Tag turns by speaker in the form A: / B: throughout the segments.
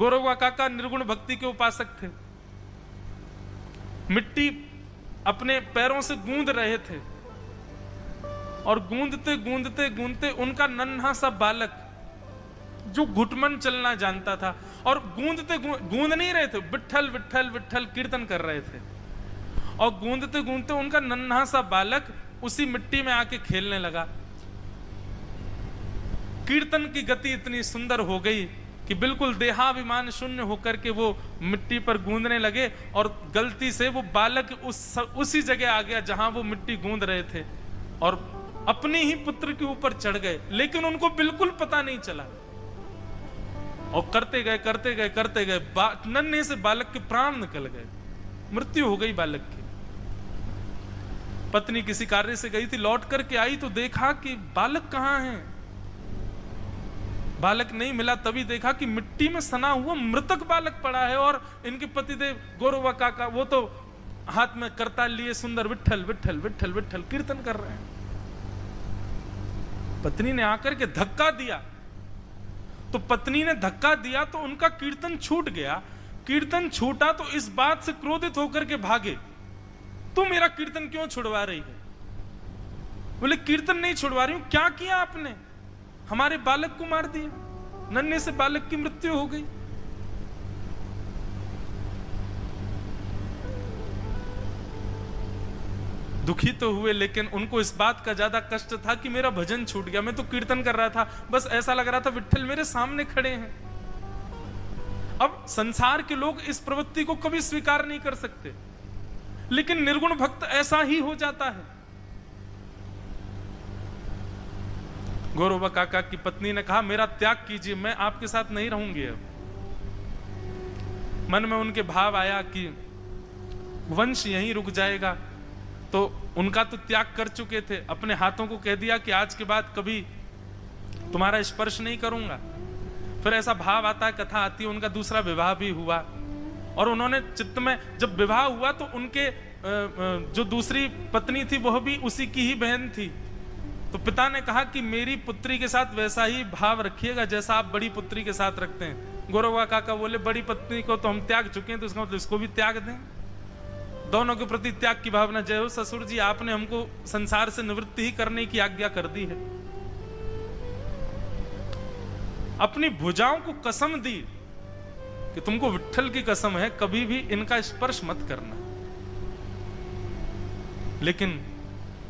A: गौरवा काका निर्गुण भक्ति के उपासक थे। मिट्टी अपने पैरों से गूंद रहे थे और गूंदते गूंदते गूंदते उनका नन्हा सा बालक जो घुटमन चलना जानता था, और गूंदते गूंद नहीं रहे थे, विट्ठल विट्ठल विट्ठल कीर्तन कर रहे थे, और गूंदते गूंदते उनका नन्हा सा बालक उसी मिट्टी में आके खेलने लगा। कीर्तन की गति इतनी सुंदर हो गई कि बिल्कुल देहाभिमान शून्य होकर के वो मिट्टी पर गूंदने लगे, और गलती से वो बालक उसी जगह आ गया जहां वो मिट्टी गूंद रहे थे, और अपने ही पुत्र के ऊपर चढ़ गए, लेकिन उनको बिल्कुल पता नहीं चला। और करते गए करते गए करते गए नन्हे से बालक के प्राण निकल गए, मृत्यु हो गई बालक की। पत्नी किसी कार्य से गई थी, लौट करके आई तो देखा कि बालक कहां है। बालक नहीं मिला, तभी देखा कि मिट्टी में सना हुआ मृतक बालक पड़ा है, और इनके पतिदेव गौरवा काका वो तो हाथ में करताल लिए सुंदर विट्ठल विट्ठल विट्ठल विट्ठल कीर्तन कर रहे हैं। पत्नी ने आकर के धक्का दिया, तो पत्नी ने धक्का दिया तो उनका कीर्तन छूट गया। कीर्तन छूटा तो इस बात से क्रोधित होकर के भागे, तू मेरा कीर्तन क्यों छुड़वा रही है? बोले कीर्तन नहीं छुड़वा रही हूं, क्या किया आपने? हमारे बालक को मार दिया, नन्हे से बालक की मृत्यु हो गई। दुखी तो हुए, लेकिन उनको इस बात का ज्यादा कष्ट था कि मेरा भजन छूट गया। मैं तो कीर्तन कर रहा था, बस ऐसा लग रहा था विट्ठल मेरे सामने खड़े हैं। अब संसार के लोग इस प्रवृत्ति को कभी स्वीकार नहीं कर सकते, लेकिन निर्गुण भक्त ऐसा ही हो जाता है। गौरवा काका की पत्नी ने कहा, मेरा त्याग कीजिए, मैं आपके साथ नहीं रहूंगी। अब मन में उनके भाव आया कि वंश यहीं रुक जाएगा, तो उनका तो त्याग कर चुके थे। अपने हाथों को कह दिया कि आज के बाद कभी तुम्हारा स्पर्श नहीं करूंगा। फिर ऐसा भाव आता है, कथा आती है, उनका दूसरा विवाह भी हुआ, और उन्होंने चित्त में जब विवाह हुआ तो उनके जो दूसरी पत्नी थी वह भी उसी की ही बहन थी। तो पिता ने कहा कि मेरी पुत्री के साथ वैसा ही भाव रखिएगा जैसा आप बड़ी पुत्री के साथ रखते हैं। गौरवा काका बोले, बड़ी पत्नी को तो हम त्याग चुके हैं, तो इसका मतलब इसको भी त्याग दें। दोनों के प्रति त्याग की भावना। जय हो ससुर जी, आपने हमको संसार से निवृत्ति ही करने की आज्ञा कर दी है। अपनी भुजाओं को कसम दी कि तुमको विट्ठल की कसम है, कभी भी इनका स्पर्श मत करना। लेकिन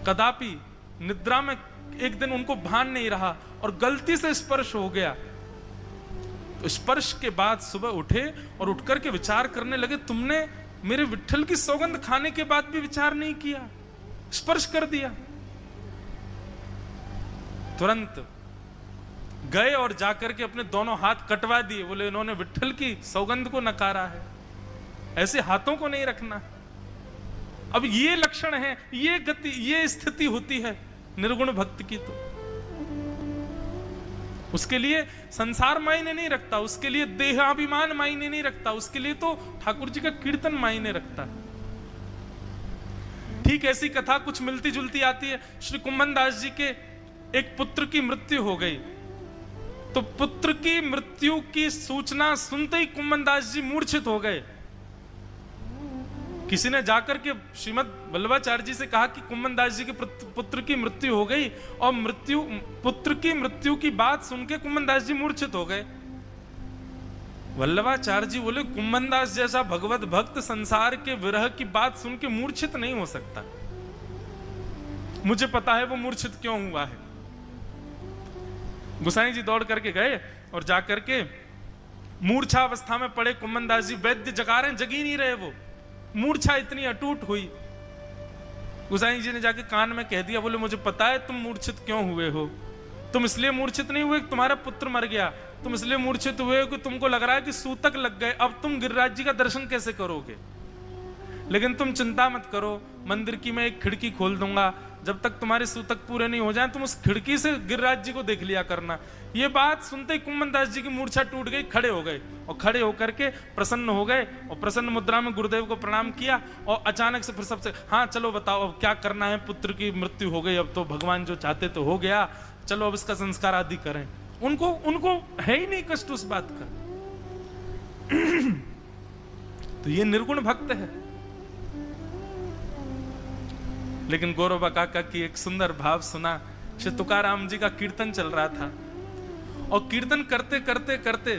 A: कदापि निद्रा में एक दिन उनको भान नहीं रहा और गलती से स्पर्श हो गया। तो स्पर्श के बाद सुबह उठे और उठकर के विचार करने लगे, तुमने मेरे विट्ठल की सौगंध खाने के बाद भी विचार नहीं किया, स्पर्श कर दिया। तुरंत गए और जाकर के अपने दोनों हाथ कटवा दिए। बोले, इन्होंने विट्ठल की सौगंध को नकारा है, ऐसे हाथों को नहीं रखना। अब ये लक्षण है, ये गति, ये स्थिति होती है निर्गुण भक्त की। तो उसके लिए संसार मायने नहीं रखता, उसके लिए देहाभिमान मायने नहीं रखता, उसके लिए तो ठाकुर जी का कीर्तन मायने रखता। ठीक ऐसी कथा कुछ मिलती जुलती आती है। श्री कुम्भन दास जी के एक पुत्र की मृत्यु हो गई, तो पुत्र की मृत्यु की सूचना सुनते ही कुम्भन दास जी मूर्छित हो गए। किसी ने जाकर के श्रीमद वल्लभाचार्य जी से कहा कि कुम्भन दास जी के पुत्र की मृत्यु हो गई, और पुत्र की मृत्यु की बात सुन के कुम्भन दास जी मूर्छित हो गए। वल्लभाचार्य जी बोले, कुम्भन दास जैसा भगवत भक्त संसार के विरह की बात सुन के मूर्छित नहीं हो सकता। मुझे पता है वो मूर्छित क्यों हुआ है। गोसाई जी दौड़ करके गए और जाकर के मूर्छा अवस्था में पड़े कुम्भन दास जी, वैद्य जगा रहे, जगी नहीं रहे, वो मूर्छा इतनी अटूट हुई। गोसाई जी ने जाके कान में कह दिया, बोले, मुझे पता है तुम मूर्छित क्यों हुए हो। तुम इसलिए मूर्छित नहीं हुए कि तुम्हारा पुत्र मर गया, तुम इसलिए मूर्छित हुए हो कि तुमको लग रहा है कि सूतक लग गए, अब तुम गिरिराज जी का दर्शन कैसे करोगे। लेकिन तुम चिंता मत करो, मंदिर की मैं एक खिड़की खोल दूंगा, जब तक तुम्हारे सूतक पूरे नहीं हो जाए तुम उस खिड़की से गिरिराज जी को देख लिया करना। ये बात सुनते ही कुम्भन दास जी की मूर्छा टूट गई, खड़े हो गए, और खड़े होकर के प्रसन्न हो गए, और प्रसन्न मुद्रा में गुरुदेव को प्रणाम किया, और अचानक से फिर सबसे, हाँ चलो बताओ अब क्या करना है, पुत्र की मृत्यु हो गई, अब तो भगवान जो चाहते तो हो गया, चलो अब इसका संस्कार आदि करें। उनको है ही नहीं कष्ट उस बात का। तो ये निर्गुण भक्त है। लेकिन गौरव काका की एक सुंदर भाव सुना। श्री तुकाराम जी का कीर्तन चल रहा था और कीर्तन करते करते करते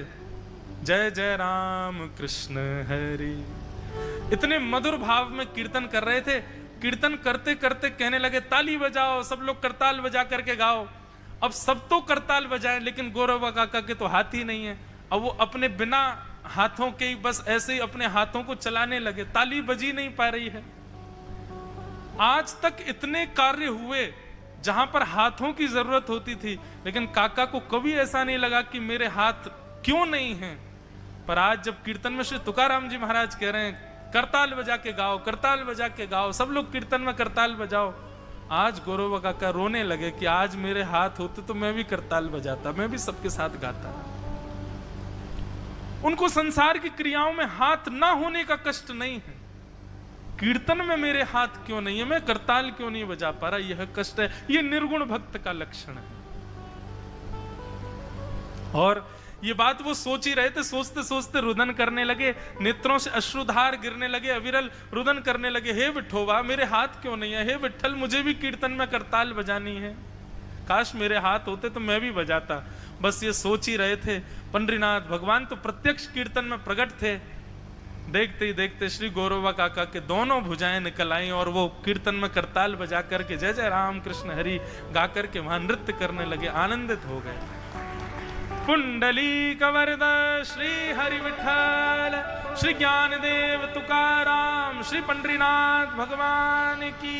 A: जय जय राम कृष्ण हरि, इतने मधुर भाव में कीर्तन कर रहे थे। कीर्तन करते करते कहने लगे ताली बजाओ, सब लोग करताल बजा करके गाओ। अब सब तो करताल बजाएं, लेकिन गौरव काका के तो हाथ ही नहीं है। अब वो अपने बिना हाथों के ही बस ऐसे ही अपने हाथों को चलाने लगे, ताली बजी नहीं पा रही है। आज तक इतने कार्य हुए जहां पर हाथों की जरूरत होती थी, लेकिन काका को कभी ऐसा नहीं लगा कि मेरे हाथ क्यों नहीं हैं। पर आज जब कीर्तन में श्री तुकाराम जी महाराज कह रहे हैं करताल बजा के गाओ, करताल बजा के गाओ, सब लोग कीर्तन में करताल बजाओ, आज गौरव काका रोने लगे कि आज मेरे हाथ होते तो मैं भी करताल बजाता, मैं भी सबके साथ गाता। उनको संसार की क्रियाओं में हाथ ना होने का कष्ट नहीं है, कीर्तन में मेरे हाथ क्यों नहीं है, मैं करताल क्यों नहीं बजा पा रहा, यह कष्ट है। यह निर्गुण भक्त का लक्षण है। और ये बात वो सोच ही रहे थे, सोचते सोचते रुदन करने लगे, नेत्रों से अश्रुधार गिरने लगे, अविरल रुदन करने लगे। हे विठोबा मेरे हाथ क्यों नहीं है, हे विठल मुझे भी कीर्तन में करताल बजानी है, काश मेरे हाथ होते तो मैं भी बजाता। बस ये सोच ही रहे थे। पंडरीनाथ भगवान तो प्रत्यक्ष कीर्तन में प्रकट थे। देखते ही देखते श्री गौरवा काका के दोनों भुजाएं निकल आई और वो कीर्तन में करताल बजा करके जय जय राम कृष्ण हरि गा करके वहां नृत्य करने लगे, आनंदित हो गए। पुंडलीक वरद श्री हरि विठल, श्री ज्ञानदेव तुकाराम, श्री पंडरीनाथ भगवान की।